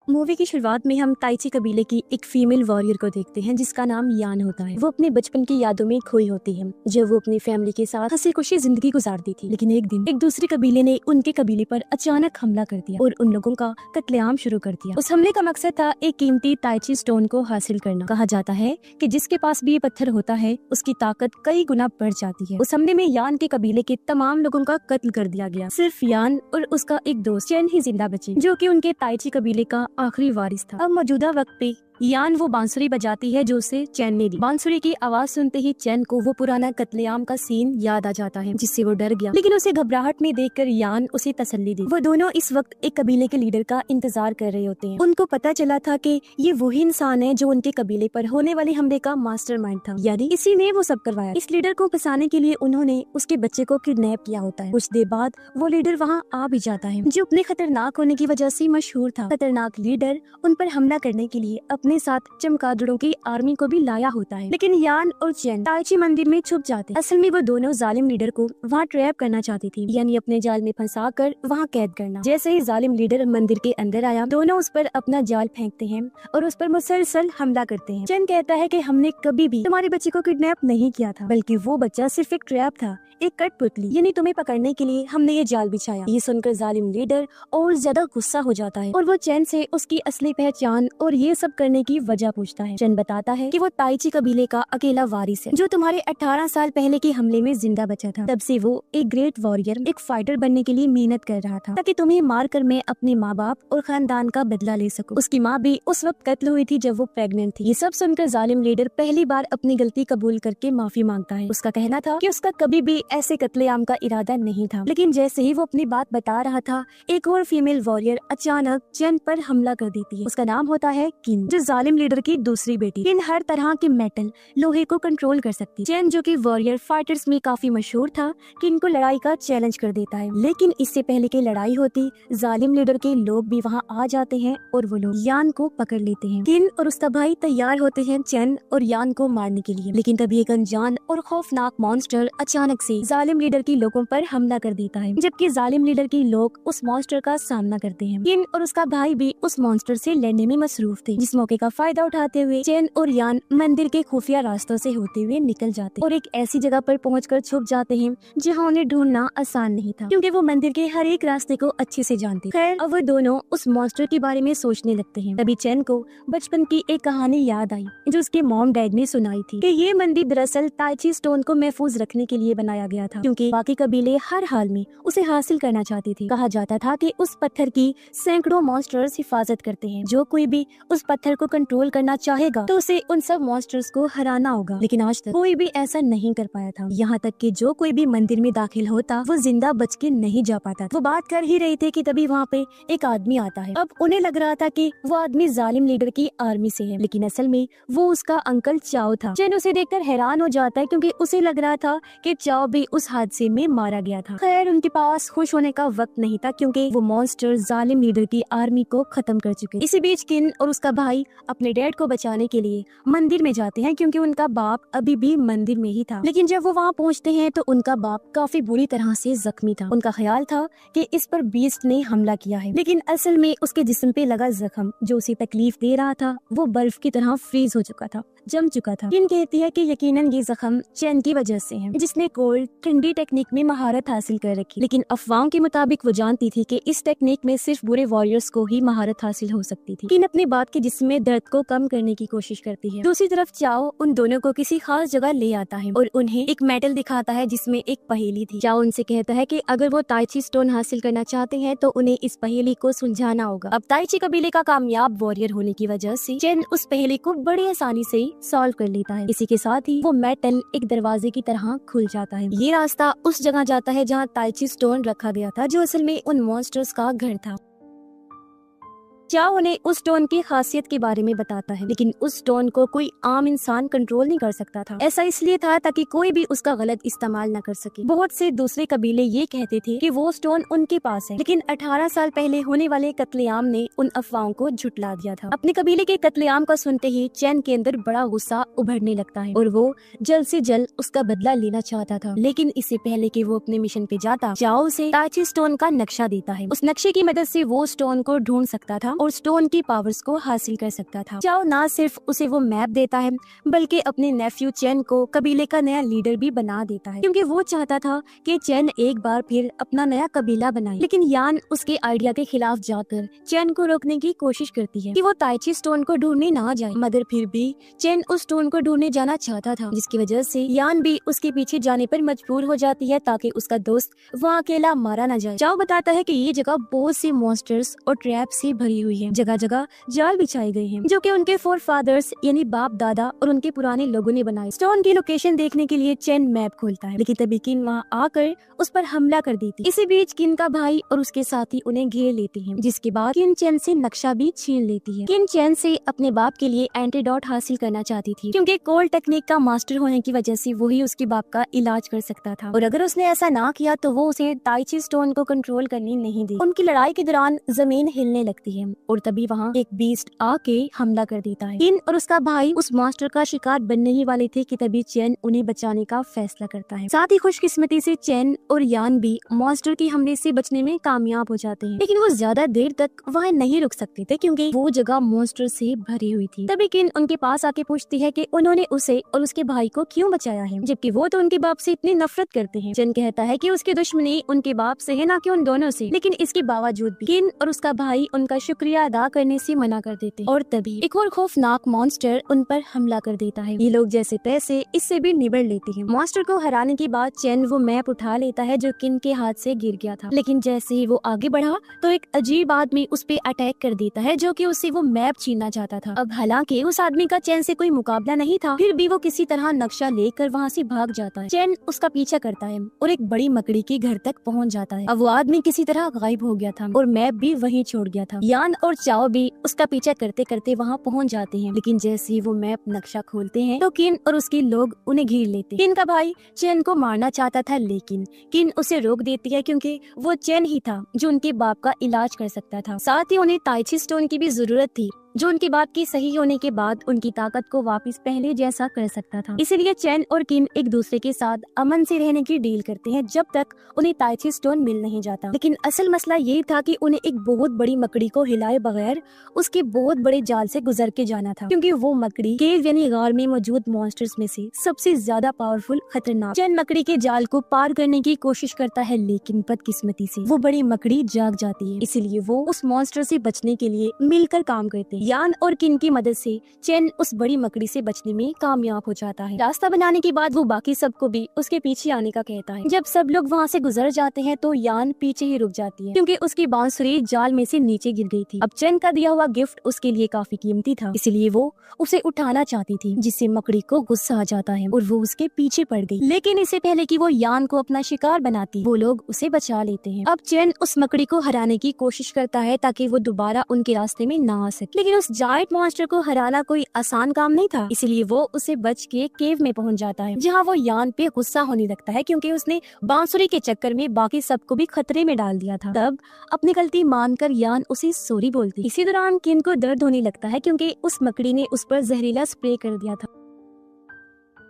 Movie की शुरुआत में हम ताइची कबीले की एक फीमेल वॉरियर को देखते हैं जिसका नाम यान होता है। वो अपने बचपन की यादों में खोई होती है जब वो अपनी फैमिली के साथ हंसी खुशी जिंदगी गुजारती थी। लेकिन एक दिन एक दूसरे कबीले ने उनके कबीले पर अचानक हमला कर दिया और उन लोगों का कत्लेआम शुरू कर दिया। उस हमले का मकसद था एक कीमती ताइची स्टोन को हासिल करना। कहा जाता है कि जिसके पास भी ये पत्थर होता है उसकी ताकत कई गुना बढ़ जाती है। उस हमले में यान के कबीले के तमाम लोगों का कत्ल कर दिया गया। सिर्फ यान और उसका एक दोस्त चैन ही जिंदा बचे जो कि उनके ताइची कबीले का आखिरी वारिस था। अब मौजूदा वक्त पे यान वो बांसुरी बजाती है जो उसे चैन ने दी। बांसुरी की आवाज सुनते ही चैन को वो पुराना कत्लेआम का सीन याद आ जाता है जिससे वो डर गया। लेकिन उसे घबराहट में देखकर यान उसे तसल्ली दी। वो दोनों इस वक्त एक कबीले के लीडर का इंतजार कर रहे होते हैं। उनको पता चला था कि ये वही इंसान है जो उनके कबीले पर होने वाले हमले का मास्टरमाइंड था, यानी इसी ने वो सब करवाया। इस लीडर को फंसाने के लिए उन्होंने उसके बच्चे को किडनैप किया होता है। कुछ देर बाद वो लीडर वहाँ आ भी जाता है जो अपने खतरनाक होने की वजह से मशहूर था। खतरनाक लीडर उन पर हमला करने के लिए अपने साथ चमगादड़ों की आर्मी को भी लाया होता है। लेकिन यान और चैन ताइची मंदिर में छुप जाते हैं। असल में वो दोनों जालिम लीडर को वहाँ ट्रैप करना चाहती थी, यानी अपने जाल में फंसा कर वहाँ कैद करना। जैसे ही जालिम लीडर मंदिर के अंदर आया दोनों उस पर अपना जाल फेंकते हैं और उस पर मुसलसल हमला करते हैं। चैन कहता है कि हमने कभी भी तुम्हारे बच्चे को किडनैप नहीं किया था, बल्कि वो बच्चा सिर्फ एक ट्रैप था, एक कठपुतली, यानी तुम्हें पकड़ने के लिए हमने ये जाल बिछाया। ये सुनकर जालिम लीडर और ज्यादा गुस्सा हो जाता है और वो चैन से उसकी असली पहचान और ये सब करने की वजह पूछता है। चैन बताता है कि वो ताइची कबीले का अकेला वारिस है जो तुम्हारे 18 साल पहले के हमले में जिंदा बचा था। तब से वो एक ग्रेट वॉरियर, एक फाइटर बनने के लिए मेहनत कर रहा था ताकि तुम्हें मार कर मैं अपने माँ बाप और खानदान का बदला ले सकूं। उसकी माँ भी उस वक्त कत्ल हुई थी जब वो प्रेग्नेंट थी। ये सब सुनकर जालिम लीडर पहली बार अपनी गलती कबूल करके माफी मांगता है। उसका कहना था कि उसका कभी भी ऐसे कत्लेआम का इरादा नहीं था। लेकिन जैसे ही वो अपनी बात बता रहा था एक और फीमेल वॉरियर अचानक चैन पर हमला कर देती है। उसका नाम होता है किन, जो जालिम लीडर की दूसरी बेटी। किन हर तरह के मेटल, लोहे को कंट्रोल कर सकती। चैन जो कि वॉरियर फाइटर्स में काफी मशहूर था, किन को लड़ाई का चैलेंज कर देता है। लेकिन इससे पहले की लड़ाई होती जालिम लीडर के लोग भी वहाँ आ जाते हैं और वो लोग यान को पकड़ लेते हैं। किन और उसका भाई तैयार होते हैं चैन और यान को मारने के लिए। लेकिन तभी एक अनजान और खौफनाक मॉन्स्टर अचानक से जालिम लीडर की लोगों पर हमला कर देता है, जबकि जालिम लीडर के लोग उस मॉन्स्टर का सामना करते हैं। किन और उसका भाई भी उस मॉन्स्टर से लड़ने में मसरूफ थे। जिस मौके का फायदा उठाते हुए चैन और यान मंदिर के खुफिया रास्तों से होते हुए निकल जाते और एक ऐसी जगह पर पहुंचकर छुप जाते हैं जहां उन्हें ढूंढना आसान नहीं था, क्योंकि वो मंदिर के हर एक रास्ते को अच्छे से जानते। खैर अब वो दोनों उस मॉन्स्टर के बारे में सोचने लगते हैं। तभी चैन को बचपन की एक कहानी याद आई जो उसके मॉम डैड ने सुनाई थी कि ये मंदिर दरअसल ताइची स्टोन को महफूज रखने के लिए बनाया गया था, क्योंकि बाकी कबीले हर हाल में उसे हासिल करना चाहते थे। कहा जाता था कि उस पत्थर की सैकड़ों मॉन्स्टर्स हिफाजत करते हैं। जो कोई भी उस पत्थर को कंट्रोल करना चाहेगा तो उसे उन सब मॉन्स्टर्स को हराना होगा। लेकिन आज तक कोई भी ऐसा नहीं कर पाया था। यहाँ तक कि जो कोई भी मंदिर में दाखिल होता वो जिंदा बच के नहीं जा पाता। वो बात कर ही रहे थे कि तभी वहाँ पे एक आदमी आता है। अब उन्हें लग रहा था कि वो आदमी जालिम लीडर की आर्मी से है, लेकिन असल में वो उसका अंकल चाओ था। चैन उसे देखकर हैरान हो जाता है क्योंकि उसे लग रहा था कि चाओ भी उस हादसे में मारा गया था। खैर उनके पास खुश होने का वक्त नहीं था क्योंकि वो मॉन्स्टर जालिम लीडर की आर्मी को खत्म कर चुके। इसी बीच किन और उसका भाई अपने डैड को बचाने के लिए मंदिर में जाते हैं क्योंकि उनका बाप अभी भी मंदिर में ही था। लेकिन जब वो वहाँ पहुँचते हैं तो उनका बाप काफी बुरी तरह से जख्मी था। उनका ख्याल था कि इस पर बीस्ट ने हमला किया है, लेकिन असल में उसके जिस्म पे लगा जख्म जो उसे तकलीफ दे रहा था वो बर्फ की तरह फ्रीज हो चुका था, जम चुका था। किन कहती है कि यकीनन ये जख्म चैन की वजह से है, जिसने कोल्ड ठंडी टेक्निक में महारत हासिल कर रखी। लेकिन अफवाहों के मुताबिक वो जानती थी कि इस टेक्निक में सिर्फ बुरे वॉरियर्स को ही महारत हासिल हो सकती थी। किन अपने बाप के जिस्म में दर्द को कम करने की कोशिश करती है। दूसरी तरफ चाओ उन दोनों को किसी खास जगह ले आता है और उन्हें एक मेटल दिखाता है जिसमें एक पहेली थी। चाओ उनसे कहता है कि अगर वो ताइची स्टोन हासिल करना चाहते हैं तो उन्हें इस पहेली को सुलझाना होगा। अब ताइची कबीले का कामयाब वॉरियर होने की वजह से चैन उस पहेली को बड़ी आसानी से सॉल्व कर लेता है। इसी के साथ ही वो मेटल एक दरवाजे की तरह खुल जाता है। ये रास्ता उस जगह जाता है जहाँ ताइची स्टोन रखा गया था, जो असल में उन मॉन्स्टर्स का घर था। चाओ उन्हें उस स्टोन की खासियत के बारे में बताता है, लेकिन उस स्टोन को कोई आम इंसान कंट्रोल नहीं कर सकता था। ऐसा इसलिए था ताकि कोई भी उसका गलत इस्तेमाल न कर सके। बहुत से दूसरे कबीले ये कहते थे कि वो स्टोन उनके पास है, लेकिन 18 साल पहले होने वाले कत्लेआम ने उन अफवाहों को झुटला दिया था। अपने कबीले के कत्लेआम का सुनते ही चैन के अंदर बड़ा गुस्सा उभरने लगता है और वो जल्द से जल्द उसका बदला लेना चाहता था। लेकिन इससे पहले कि वो अपने मिशन पे जाता, चाओ उसे ताइची स्टोन का नक्शा देता है। उस नक्शे की मदद से वो स्टोन को ढूंढ सकता था और स्टोन की पावर्स को हासिल कर सकता था। चाओ ना सिर्फ उसे वो मैप देता है बल्कि अपने नेफ्यू चेन को कबीले का नया लीडर भी बना देता है, क्योंकि वो चाहता था कि चेन एक बार फिर अपना नया कबीला बनाए। लेकिन यान उसके आइडिया के खिलाफ जाकर चेन को रोकने की कोशिश करती है कि वो ताइची स्टोन को ढूंढने ना जाए, मगर फिर भी चेन उस स्टोन को ढूंढने जाना चाहता था, जिसकी वजह से यान भी उसके पीछे जाने पर मजबूर हो जाती है ताकि उसका दोस्त वहाँ अकेला मारा न जाए। चाओ बताता है कि ये जगह बहुत सी मॉन्स्टर्स और ट्रैप से भरी हुई है, जगह जगह जाल बिछाए गए हैं जो कि उनके फोर फादर्स यानी बाप दादा और उनके पुराने लोगों ने बनाए। स्टोन की लोकेशन देखने के लिए चेन मैप खोलता है, लेकिन तभी किन वहाँ आकर उस पर हमला कर देती। इसी बीच किन का भाई और उसके साथी उन्हें घेर लेते हैं, जिसके बाद किन चेन से नक्शा भी छीन लेती है। किन चेन से अपने बाप के लिए एंटीडोट हासिल करना चाहती थी, क्योंकि कोल्ड टेक्निक का मास्टर होने की वजह से वही उसके बाप का इलाज कर सकता था, और अगर उसने ऐसा ना किया तो वो उसे ताइची स्टोन को कंट्रोल करने नहीं दी। उनकी लड़ाई के दौरान जमीन हिलने लगती है और तभी वहाँ एक बीस्ट आके हमला कर देता है। किन और उसका भाई उस मास्टर का शिकार बनने ही वाले थे कि तभी चेन उन्हें बचाने का फैसला करता है। साथ ही खुशकिस्मती से चेन और यान भी मॉन्स्टर के हमले से बचने में कामयाब हो जाते हैं, लेकिन वो ज्यादा देर तक वहाँ नहीं रुक सकते थे क्योंकि वो जगह मॉन्स्टर से भरी हुई थी। तभी किन उनके पास आके पूछती है कि उन्होंने उसे और उसके भाई को क्यों बचाया है, जबकि वो तो उनके बाप से इतनी नफरत करते हैं। चेन कहता है कि उसकी दुश्मनी उनके बाप से है, ना कि उन दोनों से, लेकिन इसके बावजूद भी किन और उसका भाई उनका शुक्रिया अदा करने से मना कर देते हैं। और तभी एक और खौफनाक मॉन्स्टर उन पर हमला कर देता है। ये लोग जैसे तैसे इससे भी निबड़ लेते हैं। मॉन्स्टर को हराने के बाद चेन वो मैप उठा लेता है जो किन के हाथ से गिर गया था, लेकिन जैसे ही वो आगे बढ़ा तो एक अजीब आदमी उस पे अटैक कर देता है जो कि उससे वो मैप छीनना चाहता था। अब हालांकि उस आदमी का चेन से कोई मुकाबला नहीं था, फिर भी वो किसी तरह नक्शा लेकर वहाँ से भाग जाता है। चेन उसका पीछा करता है और एक बड़ी मकड़ी के घर तक पहुँच जाता है। अब वो आदमी किसी तरह गायब हो गया था और मैप भी वहीं छोड़ गया था। यान और चाओ भी उसका पीछा करते करते वहाँ पहुँच जाते हैं, लेकिन जैसे ही वो मैप नक्शा खोलते हैं तो किन और उसके लोग उन्हें घेर लेते हैं। किन का भाई चेन को मारना चाहता था, लेकिन किन उसे रोक देती है क्योंकि वो चेन ही था जो उनके बाप का इलाज कर सकता था। साथ ही उन्हें ताइची स्टोन की भी जरूरत थी जो उनकी बात की सही होने के बाद उनकी ताकत को वापस पहले जैसा कर सकता था। इसीलिए चेन और किन एक दूसरे के साथ अमन से रहने की डील करते हैं जब तक उन्हें ताइची स्टोन मिल नहीं जाता। लेकिन असल मसला ये था कि उन्हें एक बहुत बड़ी मकड़ी को हिलाए बगैर उसके बहुत बड़े जाल से गुजर के जाना था, क्योंकि वो मकड़ी केव यानी गार में मौजूद मॉन्स्टर्स में से सबसे ज्यादा पावरफुल खतरनाक। चेन मकड़ी के जाल को पार करने की कोशिश करता है, लेकिन बदकिस्मती से वो बड़ी मकड़ी जाग जाती है। इसीलिए वो उस मॉन्स्टर से बचने के लिए मिलकर काम करते हैं। यान और किन की मदद से चेन उस बड़ी मकड़ी से बचने में कामयाब हो जाता है। रास्ता बनाने के बाद वो बाकी सबको भी उसके पीछे आने का कहता है। जब सब लोग वहाँ से गुजर जाते हैं तो यान पीछे ही रुक जाती है क्योंकि उसकी बांसुरी जाल में से नीचे गिर गई थी। अब चेन का दिया हुआ गिफ्ट उसके लिए काफी कीमती था, इसलिए वो उसे उठाना चाहती थी, जिससे मकड़ी को गुस्सा आ जाता है और वो उसके पीछे पड़ गई। लेकिन इससे पहले कि वो यान को अपना शिकार बनाती, वो लोग उसे बचा लेते हैं। अब चेन उस मकड़ी को हराने की कोशिश करता है ताकि वो दोबारा उनके रास्ते में ना आ सके, लेकिन उस जायंट मॉन्स्टर को हराना कोई आसान काम नहीं था, इसलिए वो उसे बच के केव में पहुंच जाता है, जहां वो यान पे गुस्सा होने लगता है क्योंकि उसने बांसुरी के चक्कर में बाकी सबको भी खतरे में डाल दिया था। तब अपनी गलती मानकर यान उसे सॉरी बोलती। इसी दौरान किन को दर्द होने लगता है क्योंकि उस मकड़ी ने उस पर जहरीला स्प्रे कर दिया था।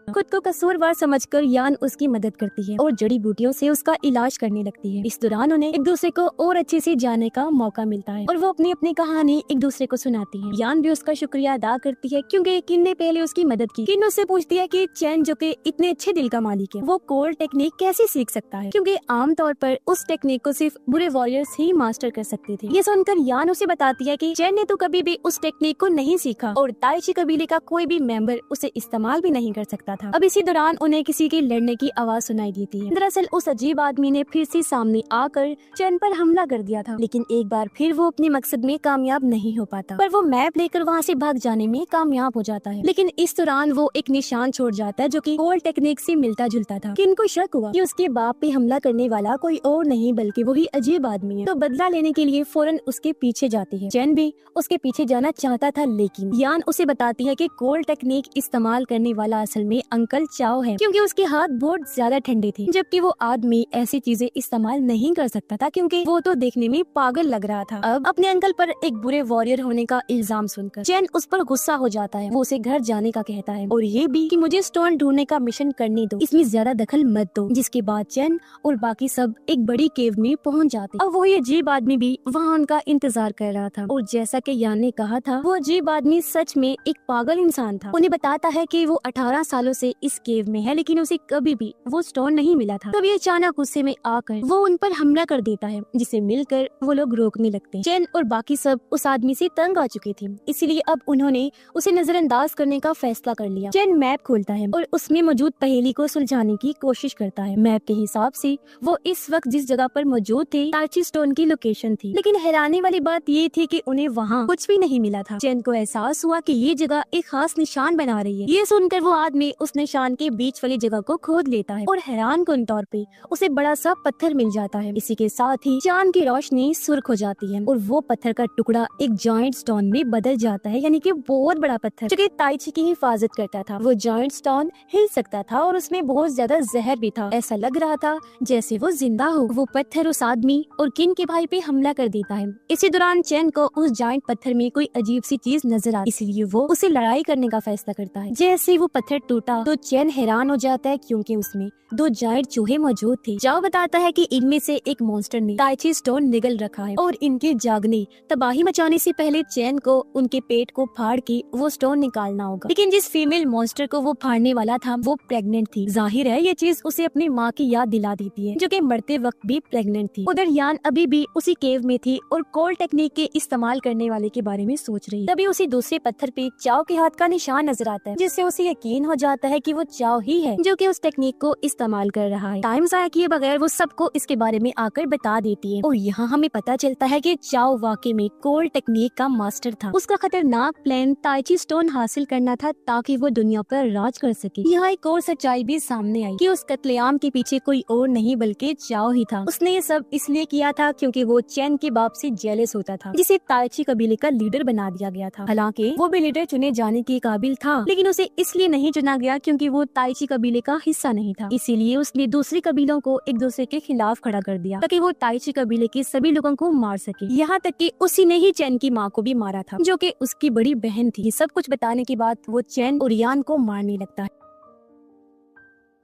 खुद को कसूरवार समझकर यान उसकी मदद करती है और जड़ी बूटियों से उसका इलाज करने लगती है। इस दौरान उन्हें एक दूसरे को और अच्छे से जानने का मौका मिलता है और वो अपनी अपनी कहानी एक दूसरे को सुनाती है। यान भी उसका शुक्रिया अदा करती है क्योंकि किन ने पहले उसकी मदद की। किन उससे पूछती है कि चैन जो कि इतने अच्छे दिल का मालिक है, वो कोल्ड टेक्निक कैसे सीख सकता है, क्योंकि आमतौर पर उस टेक्निक को सिर्फ बुरे वॉरियर्स ही मास्टर कर सकते थे। ये सुनकर यान उसे बताती है कि चैन ने तो कभी भी उस टेक्निक को नहीं सीखा और ताइची कबीले का कोई भी मेंबर उसे इस्तेमाल भी नहीं कर सकता था। अब इसी दौरान उन्हें किसी के लड़ने की आवाज सुनाई देती है। दरअसल उस अजीब आदमी ने फिर से सामने आकर चैन पर हमला कर दिया था, लेकिन एक बार फिर वो अपने मकसद में कामयाब नहीं हो पाता, पर वो मैप लेकर वहाँ से भाग जाने में कामयाब हो जाता है। लेकिन इस दौरान वो एक निशान छोड़ जाता है जो कि कोल्ड टेक्निक से मिलता जुलता था। किन को शक हुआ कि उसके बाप पे हमला करने वाला कोई और नहीं बल्कि वही अजीब आदमी है, तो बदला लेने के लिए फौरन उसके पीछे जाती है। चैन भी उसके पीछे जाना चाहता था, लेकिन यान उसे बताती है कि कोल्ड टेक्निक इस्तेमाल करने वाला असल में अंकल चाओ है, क्योंकि उसके हाथ बहुत ज्यादा ठंडे थे, जबकि वो आदमी ऐसी चीजें इस्तेमाल नहीं कर सकता था क्योंकि वो तो देखने में पागल लग रहा था। अब अपने अंकल पर एक बुरे वॉरियर होने का इल्जाम सुनकर चैन उस पर गुस्सा हो जाता है। वो उसे घर जाने का कहता है और ये भी कि मुझे स्टोन ढूंढने का मिशन करने दो, इसमें ज्यादा दखल मत दो। जिसके बाद चैन और बाकी सब एक बड़ी केव में पहुंच जाते। अब वो ये अजीब आदमी भी वहाँ उनका इंतजार कर रहा था और जैसा कि यान ने कहा था, वो अजीब आदमी सच में एक पागल इंसान था। उन्हें बताता है कि वो 18 सालों से इस केव में है, लेकिन उसे कभी भी वो स्टोन नहीं मिला था। तभी अचानक गुस्से में आकर वो उन पर हमला कर देता है, जिसे मिलकर वो लोग रोकने लगते हैं। चैन और बाकी सब उस आदमी से तंग आ चुके थे, इसीलिए अब उन्होंने उसे नजरअंदाज करने का फैसला कर लिया। चैन मैप खोलता है और उसमें मौजूद पहेली को सुलझाने की कोशिश करता है। मैप के हिसाब से वो इस वक्त जिस जगह पर मौजूद थे ताइची स्टोन की लोकेशन थी, लेकिन हैरानी वाली बात ये थी कि उन्हें वहाँ कुछ भी नहीं मिला था। चैन को एहसास हुआ कि ये जगह एक खास निशान बना रही है। ये सुनकर वो आदमी उस निशान के बीच वाली जगह को खोद लेता है और हैरान कुन तौर पे उसे बड़ा सा पत्थर मिल जाता है। इसी के साथ ही चांद की रोशनी सुर्ख हो जाती है और वो पत्थर का टुकड़ा एक जॉइंट स्टोन में बदल जाता है, यानी कि बहुत बड़ा पत्थर जो कि ताइची की हिफाजत करता था। वो जॉइंट स्टोन हिल सकता था और उसमें बहुत ज्यादा जहर भी था। ऐसा लग रहा था जैसे वो जिंदा हो। वो पत्थर उस आदमी और किन के भाई पे हमला कर देता है। इसी दौरान चैन को उस जॉइंट पत्थर में कोई अजीब सी चीज नजर आती, इसलिए वो उसे लड़ाई करने का फैसला करता है। जैसे वो पत्थर टूटा तो चैन हैरान हो जाता है क्योंकि उसमें 2 जॉइंट चूहे मौजूद थे। चाओ बताता है कि इनमें से एक मॉन्स्टर ने ताइची स्टोन निगल रखा है और इनके जागने तबाही मचाने से पहले चैन को उनके पेट को फाड़ के वो स्टोन निकालना होगा। लेकिन जिस फीमेल मॉन्स्टर को वो फाड़ने वाला था वो प्रेग्नेंट थी। जाहिर है ये चीज उसे अपनी माँ की याद दिला देती है, जो कि मरते वक्त भी प्रेग्नेंट थी। उधर यान अभी भी उसी केव में थी और कोल्ड टेक्निक के इस्तेमाल करने वाले के बारे में सोच रही। तभी उसी दूसरे पत्थर पे चाओ के हाथ का निशान नजर आता है, जिससे उसे यकीन हो जाता है कि वो चाओ ही है जो कि उस टेक्निक को इस्तेमाल कर रहा है। टाइम जाया किए बगैर वो सबको इसके बारे में आकर बता देती है और यहाँ हमें पता चलता है कि चाओ वाकई में कोल्ड टेक्निक का मास्टर था। उसका खतरनाक प्लान ताइची स्टोन हासिल करना था ताकि वो दुनिया पर राज कर सके। यहाँ एक और सच्चाई भी सामने आई कि उस कत्लेआम के पीछे कोई और नहीं बल्कि चाओ ही था। उसने ये सब इसलिए किया था क्योंकि वो चैन के बाप से जेलस होता था, जिसे ताइची कबीले का लीडर बना दिया गया था। हालांकि वो भी लीडर चुने जाने के काबिल था, लेकिन उसे इसलिए नहीं चुना गया क्योंकि वो ताइची कबीले का हिस्सा नहीं था। इसीलिए उसने दूसरे कबीलों को एक दूसरे के खिलाफ खड़ा कर दिया ताकि वो ताइची कबीले के सभी लोगों को मार सके। यहाँ तक कि उसी ने ही चैन की माँ को भी मारा था, जो कि उसकी बड़ी बहन थी। ये सब कुछ बताने के बाद वो चैन और यान को मारने लगता है।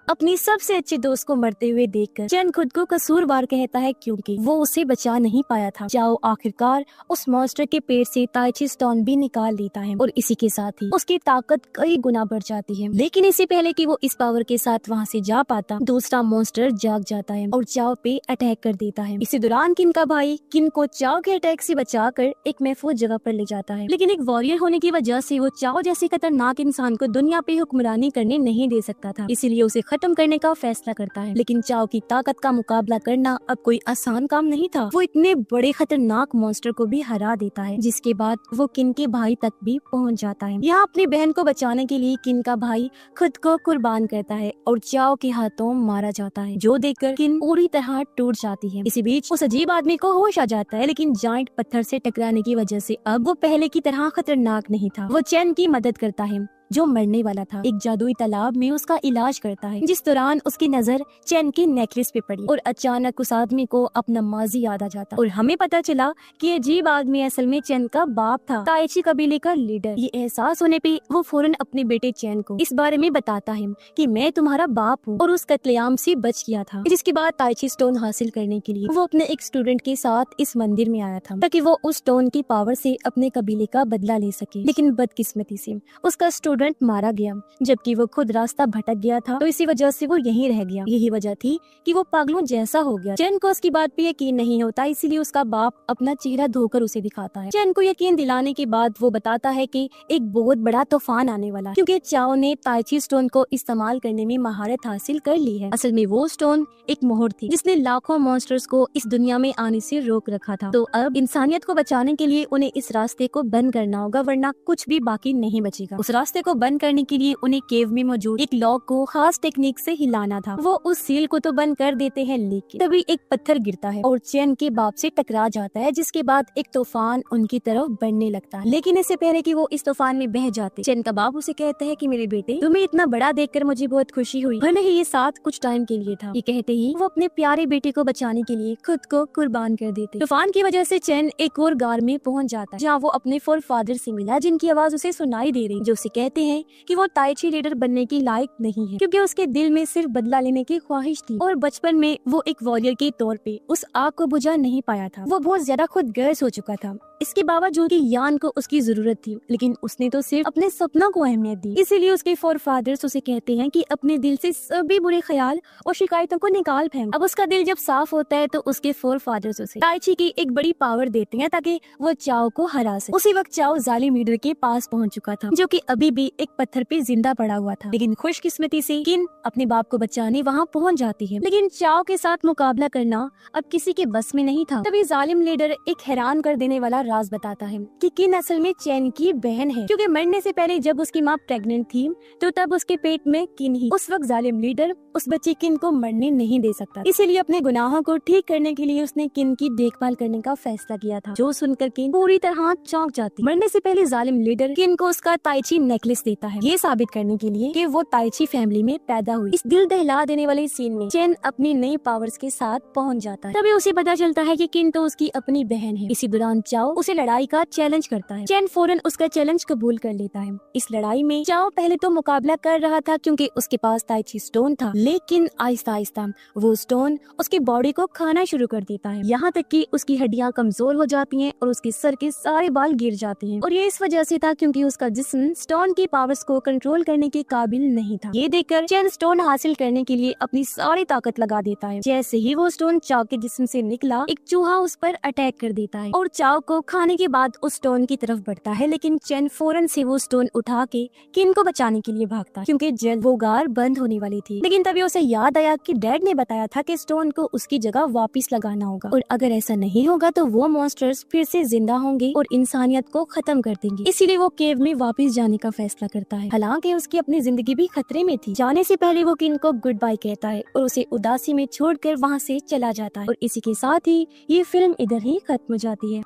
अपनी सबसे अच्छे दोस्त को मरते हुए देखकर चैन खुद को कसूरवार कहता है क्योंकि वो उसे बचा नहीं पाया था। चाओ आखिरकार उस मॉन्स्टर के पेट से ताइची स्टोन भी निकाल लेता है और इसी के साथ ही उसकी ताकत कई गुना बढ़ जाती है। लेकिन इससे पहले कि वो इस पावर के साथ वहाँ से जा पाता, दूसरा मॉन्स्टर जाग जाता है और चाओ पे अटैक कर देता है। इसी दौरान किन का भाई किन को चाओ के अटैक से बचाकर एक महफूज जगह पर ले जाता है, लेकिन एक वॉरियर होने की वजह से वो चाओ जैसे खतरनाक इंसान को दुनिया पे हुक्मरानी करने नहीं दे सकता था, इसीलिए उसे खत्म करने का फैसला करता है। लेकिन चाओ की ताकत का मुकाबला करना अब कोई आसान काम नहीं था। वो इतने बड़े खतरनाक मॉन्स्टर को भी हरा देता है, जिसके बाद वो किन के भाई तक भी पहुंच जाता है। यहाँ अपनी बहन को बचाने के लिए किन का भाई खुद को कुर्बान करता है और चाओ के हाथों मारा जाता है, जो देखकर किन पूरी तरह टूट जाती है। इसी बीच उस अजीब आदमी को होश आ जाता है, लेकिन जाइंट पत्थर से टकराने की वजह से अब वो पहले की तरह खतरनाक नहीं था। वो चैन की मदद करता है जो मरने वाला था। एक जादुई तालाब में उसका इलाज करता है, जिस दौरान उसकी नजर चैन के नेकलेस पे पड़ी और अचानक उस आदमी को अपना माजी याद आ जाता और हमें पता चला कि अजीब आदमी असल में चैन का बाप था, ताइची कबीले का लीडर। ये एहसास होने पे वो फौरन अपने बेटे चैन को इस बारे में बताता है कि मैं तुम्हारा बाप हूँ और उस कत्लेआम से बच गया था। जिसके बाद ताइची स्टोन हासिल करने के लिए वो अपने एक स्टूडेंट के साथ इस मंदिर में आया था ताकि वो उस स्टोन की पावर से अपने कबीले का बदला ले सके। लेकिन बदकिस्मती से उसका स्टूडेंट मारा गया, जबकि वो खुद रास्ता भटक गया था, तो इसी वजह से वो यहीं रह गया। यही वजह थी कि वो पागलों जैसा हो गया। चैन को उसकी बात पे यकीन नहीं होता, इसीलिए उसका बाप अपना चेहरा धोकर उसे दिखाता है। चैन को यकीन दिलाने के बाद वो बताता है कि एक बहुत बड़ा तूफान आने वाला है, क्योंकि चाओ ने ताइची स्टोन को इस्तेमाल करने में महारत हासिल कर ली है। असल में वो स्टोन एक मोहर थी जिसने लाखों मॉन्स्टर्स को इस दुनिया में आने से रोक रखा था। तो अब इंसानियत को बचाने के लिए उन्हें इस रास्ते को बंद करना होगा, वरना कुछ भी बाकी नहीं बचेगा। उस रास्ते को को बंद करने के लिए उन्हें केव में मौजूद एक लॉक को खास टेक्निक से हिलाना था। वो उस सील को तो बंद कर देते हैं, लेकिन तभी एक पत्थर गिरता है और चेन के बाप से टकरा जाता है, जिसके बाद एक तूफान उनकी तरफ बढ़ने लगता है। लेकिन इससे पहले कि वो इस तूफान में बह जाते, चेन का बाप उसे कहता है कि मेरे बेटे, तुम्हें इतना बड़ा देखकर मुझे बहुत खुशी हुई, भले ही ये साथ कुछ टाइम के लिए था। ये कहते ही वो अपने प्यारे बेटे को बचाने के लिए खुद को कुर्बान कर देते। तूफान की वजह से चेन एक और गार में पहुंच जाता है, जहाँ वो अपने फोर फादर से मिला, जिनकी आवाज उसे सुनाई दे रही, जो उसे कहते हैं कि वो ताइची लीडर बनने की लायक नहीं है, क्योंकि उसके दिल में सिर्फ बदला लेने की ख्वाहिश थी और बचपन में वो एक वॉरियर के तौर पे उस आग को बुझा नहीं पाया था। वो बहुत ज्यादा खुद गर्ज हो चुका था। इसके बावजूद कि यान को उसकी जरूरत थी, लेकिन उसने तो सिर्फ अपने सपनों को अहमियत दी। इसीलिए उसके फोर फादर्स उसे कहते हैं कि अपने दिल से सभी बुरे ख्याल और शिकायतों को निकाल फेंक। अब उसका दिल जब साफ होता है तो उसके फोर फादर्स उसे ताइची की एक बड़ी पावर देते हैं ताकि वो चाओ को हरा सके। उसी वक्त चाओ जालिम लीडर के पास पहुंच चुका था, जो कि अभी भी एक पत्थर पे जिंदा पड़ा हुआ था। लेकिन खुशकिस्मती से किन अपने बाप को बचाने वहाँ पहुँच जाती है, लेकिन चाओ के साथ मुकाबला करना अब किसी के बस में नहीं था। तभी जालिम लीडर एक हैरान कर देने वाला राज बताता है कि किन असल में चैन की बहन है, क्योंकि मरने से पहले जब उसकी माँ प्रेग्नेंट थी तो तब उसके पेट में किन ही। उस वक्त जालिम लीडर उस बच्चे किन को मरने नहीं दे सकता, इसीलिए अपने गुनाहों को ठीक करने के लिए उसने किन की देखभाल करने का फैसला किया था, जो सुनकर किन पूरी तरह चौंक जाती। मरने से पहले जालिम लीडर किन को उसका ताइची नेकलेस देता है, ये साबित करने के लिए कि वो ताइची फैमिली में पैदा हुई। इस दिल दहला देने वाले सीन में चैन अपनी नई पावर्स के साथ पहुंच जाता है। तभी उसे पता चलता है कि किन तो उसकी अपनी बहन है। इसी दौरान चाओ उसे लड़ाई का चैलेंज करता है। चैन फौरन उसका चैलेंज कबूल कर लेता है। इस लड़ाई में चाओ पहले तो मुकाबला कर रहा था क्योंकि उसके पास ताइची स्टोन था, लेकिन आहिस्ता आहिस्ता वो स्टोन उसकी बॉडी को खाना शुरू कर देता है, यहाँ तक कि उसकी हड्डियां कमजोर हो जाती हैं और उसके सर के सारे बाल गिर जाते हैं। और ये इस वजह से था क्योंकि उसका जिस्म स्टोन की पावर्स को कंट्रोल करने के काबिल नहीं था। ये देखकर चैन स्टोन हासिल करने के लिए अपनी सारी ताकत लगा देता है। जैसे ही वो स्टोन चाओ के जिस्म से निकला, एक चूहा उस पर अटैक कर देता है और चाओ को खाने के बाद उस स्टोन की तरफ बढ़ता है, लेकिन चैन फौरन से वो स्टोन उठा के किन को बचाने के लिए भागता, क्योंकि जल्द वो गार बंद होने वाली थी। लेकिन तभी उसे याद आया कि डैड ने बताया था कि स्टोन को उसकी जगह वापस लगाना होगा, और अगर ऐसा नहीं होगा तो वो मॉन्स्टर्स फिर से जिंदा होंगे और इंसानियत को खत्म कर देंगे। इसीलिए वो केव में वापस जाने का फैसला करता है। हालांकि उसकी अपनी जिंदगी भी खतरे में थी। जाने से पहले वो किन को गुड बाय कहता है और उसे उदासी में छोड़कर वहाँ से चला जाता है। और इसी के साथ ही ये फिल्म इधर ही खत्म हो जाती है।